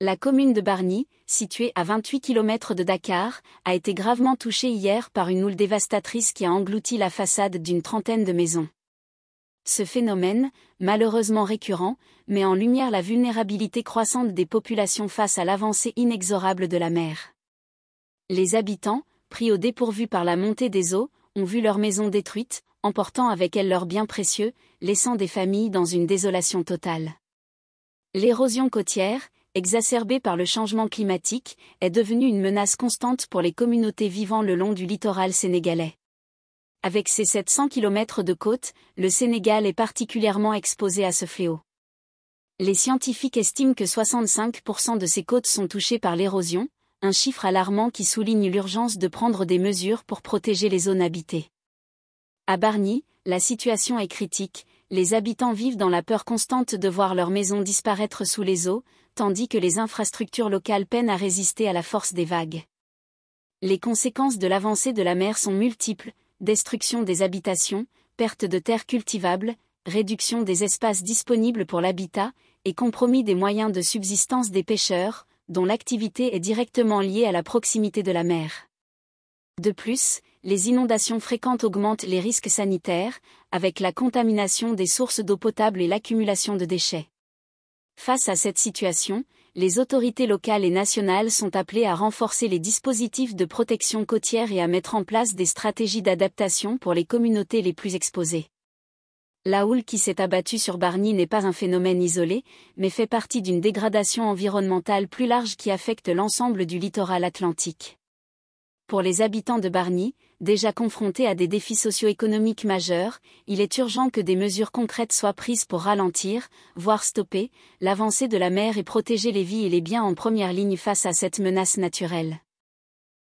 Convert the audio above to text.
La commune de Bargny, située à 28 km de Dakar, a été gravement touchée hier par une houle dévastatrice qui a englouti la façade d'une trentaine de maisons. Ce phénomène, malheureusement récurrent, met en lumière la vulnérabilité croissante des populations face à l'avancée inexorable de la mer. Les habitants, pris au dépourvu par la montée des eaux, ont vu leurs maisons détruites, emportant avec elles leurs biens précieux, laissant des familles dans une désolation totale. L'érosion côtière, exacerbée par le changement climatique, est devenue une menace constante pour les communautés vivant le long du littoral sénégalais. Avec ses 700 km de côte, le Sénégal est particulièrement exposé à ce fléau. Les scientifiques estiment que 65% de ces côtes sont touchées par l'érosion, un chiffre alarmant qui souligne l'urgence de prendre des mesures pour protéger les zones habitées. À Bargny, la situation est critique, les habitants vivent dans la peur constante de voir leurs maisons disparaître sous les eaux, tandis que les infrastructures locales peinent à résister à la force des vagues. Les conséquences de l'avancée de la mer sont multiples: destruction des habitations, perte de terres cultivables, réduction des espaces disponibles pour l'habitat, et compromis des moyens de subsistance des pêcheurs, dont l'activité est directement liée à la proximité de la mer. De plus, les inondations fréquentes augmentent les risques sanitaires, avec la contamination des sources d'eau potable et l'accumulation de déchets. Face à cette situation, les autorités locales et nationales sont appelées à renforcer les dispositifs de protection côtière et à mettre en place des stratégies d'adaptation pour les communautés les plus exposées. La houle qui s'est abattue sur Bargny n'est pas un phénomène isolé, mais fait partie d'une dégradation environnementale plus large qui affecte l'ensemble du littoral atlantique. Pour les habitants de Bargny, déjà confrontés à des défis socio-économiques majeurs, il est urgent que des mesures concrètes soient prises pour ralentir, voire stopper, l'avancée de la mer et protéger les vies et les biens en première ligne face à cette menace naturelle.